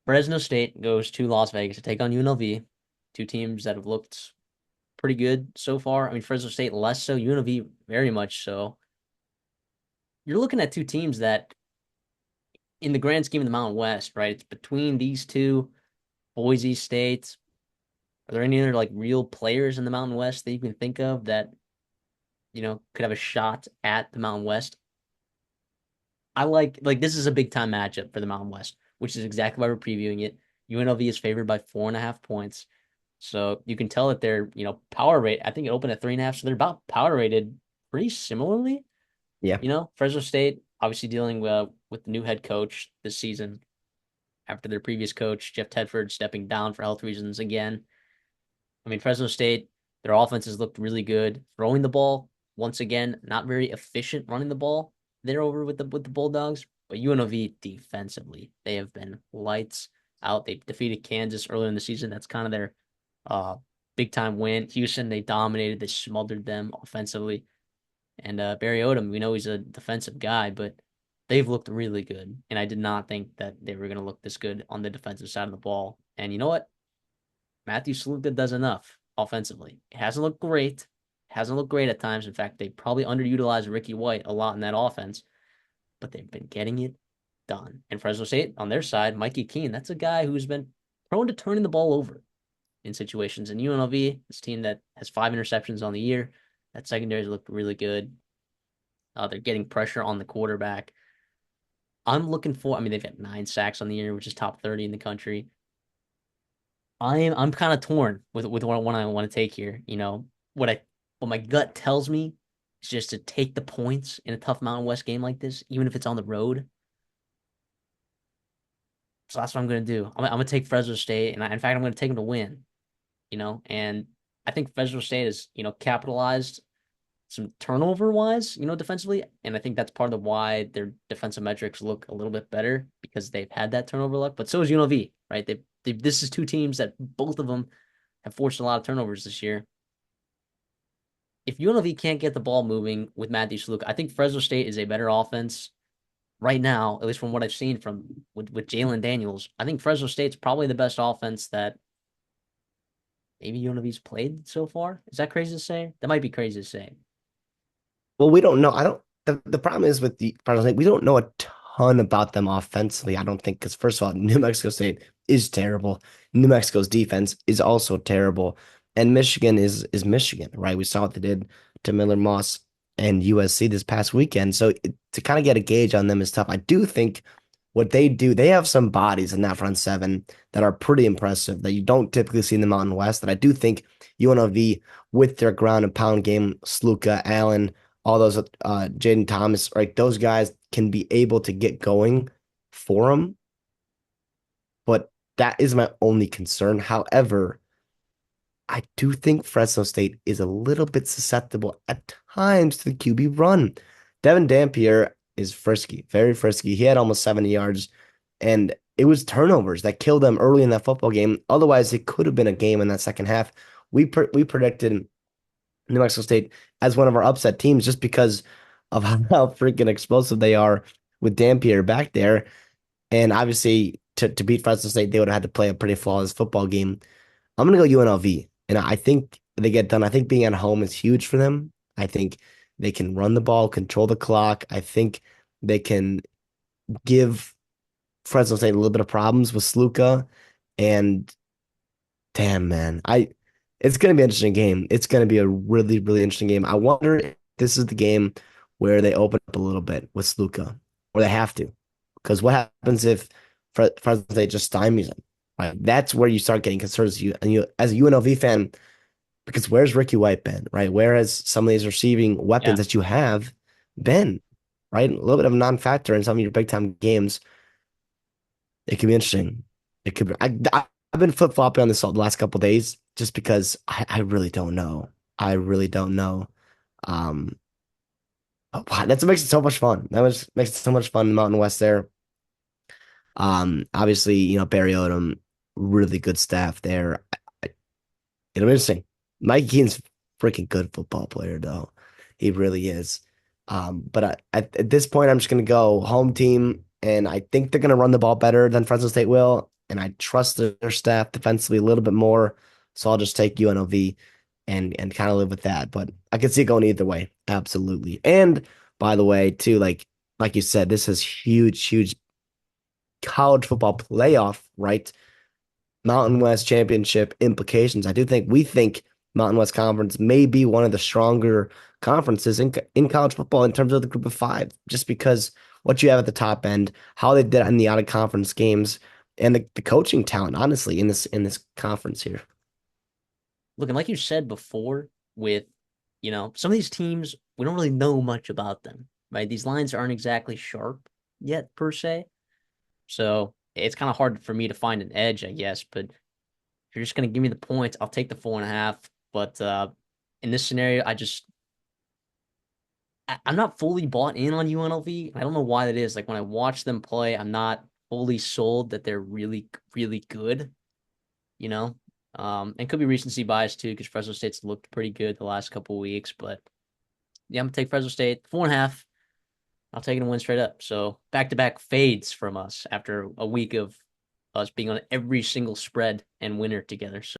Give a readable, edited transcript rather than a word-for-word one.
Fresno State goes to Las Vegas to take on UNLV, two teams that have looked pretty good so far. I mean, Fresno State less so, UNLV very much so. You're looking at two teams that, in the grand scheme of the Mountain West, right? It's between these two. Boise State. Are there any other like real players in the Mountain West that you can think of that could have a shot at the Mountain West? I like this is a big time matchup for the Mountain West, which is exactly why we're previewing it. UNLV is favored by 4.5 points. So you can tell that they're, power rate. I think it opened at 3.5, so they're about power rated pretty similarly. Yeah. Fresno State obviously dealing with the new head coach this season after their previous coach, Jeff Tedford, stepping down for health reasons again. I mean, Fresno State, their offenses looked really good. Throwing the ball, once again, not very efficient running the ball. They're over with the Bulldogs, but UNLV defensively, they have been lights out. They defeated Kansas earlier in the season. That's kind of their uh big time win. Houston, they dominated, they smothered them offensively. And Barry Odom, we know he's a defensive guy, but they've looked really good. And I did not think that they were going to look this good on the defensive side of the ball. And you know what? Matthew Sluka does enough offensively. It hasn't looked great. Hasn't looked great at times. In fact, they probably underutilized Ricky White a lot in that offense, but they've been getting it done. And Fresno State, on their side, Mikey Keene, that's a guy who's been prone to turning the ball over in situations. And UNLV, this team that has 5 interceptions on the year, that secondary's looked really good. They're getting pressure on the quarterback. I mean, they've got 9 sacks on the year, which is top 30 in the country. I'm kind of torn with what one I want to take here. What my gut tells me is just to take the points in a tough Mountain West game like this, even if it's on the road. So that's what I'm gonna do. I'm gonna take Fresno State, and in fact, I'm gonna take them to win. And I think Fresno State has capitalized some turnover wise, defensively, and I think that's part of why their defensive metrics look a little bit better because they've had that turnover luck. But so is UNLV, right? This is two teams that both of them have forced a lot of turnovers this year. If UNLV can't get the ball moving with Matthew Saluk, I think Fresno State is a better offense right now, at least from what I've seen from with Jalen Daniels. I think Fresno State's probably the best offense that maybe UNLV's played so far. Is that crazy to say? That might be crazy to say. Well, we don't know. I don't. The problem is with the Fresno State, we don't know a ton about them offensively. I don't think because first of all, New Mexico State is terrible. New Mexico's defense is also terrible, and Michigan is Michigan, right? We saw what they did to Miller Moss and USC this past weekend. So to kind of get a gauge on them is tough. I do think what they do, they have some bodies in that front seven that are pretty impressive that you don't typically see in the Mountain West. And I do think UNLV with their ground and pound game, Sluka, Allen, all those Jaden Thomas, like those guys can be able to get going for them. But that is my only concern. However, I do think Fresno State is a little bit susceptible at times to the QB run. Devin Dampier is frisky, very frisky. He had almost 70 yards, and it was turnovers that killed them early in that football game. Otherwise, it could have been a game in that second half. We predicted New Mexico State as one of our upset teams just because of how freaking explosive they are with Dampier back there. And obviously, to beat Fresno State, they would have had to play a pretty flawless football game. I'm gonna go UNLV, and I think they get done. I think being at home is huge for them. I think they can run the ball, control the clock. I think they can give Fresno State a little bit of problems with Sluka. And damn, man, it's gonna be an interesting game. It's gonna be a really, really interesting game. I wonder if this is the game where they open up a little bit with Sluka, or they have to, because what happens if Fresno State just stymies them? Right, that's where you start getting concerns. You as a UNLV fan, because where's Ricky White been? Right, where has some of these receiving weapons Yeah. that you have been? Right, a little bit of a non-factor in some of your big time games. It could be interesting. It could be. I've been flip flopping on this the last couple of days just because I really don't know. I really don't know. Um, wow, that makes it so much fun. Makes it so much fun in the Mountain West there. Obviously, Barry Odom, really good staff there. It'll be interesting. Mike Keen's freaking good football player, though. He really is. But at this point, I'm just going to go home team, and I think they're going to run the ball better than Fresno State will. and I trust their staff defensively a little bit more. So I'll just take UNLV and kind of live with that. But I can see it going either way. Absolutely. And by the way, too, like you said, this is huge college football playoff, right? Mountain West championship implications. I do think we think Mountain West Conference may be one of the stronger conferences in college football in terms of the group of five, just because what you have at the top end, how they did in the out of conference games, and the coaching talent, honestly, in this conference here. Look, and like you said before, with some of these teams, we don't really know much about them, right? These lines aren't exactly sharp yet per se, so it's kind of hard for me to find an edge, I guess. But if you're just gonna give me the points, I'll take the 4.5. But in this scenario, I'm not fully bought in on UNLV. I don't know why that is. Like when I watch them play, I'm not fully sold that they're really good, you know? And could be recency bias too, because Fresno State's looked pretty good the last couple of weeks. But yeah, I'm gonna take Fresno State 4.5. I'll take it and win straight up. So back to back fades from us after a week of us being on every single spread and winner together. So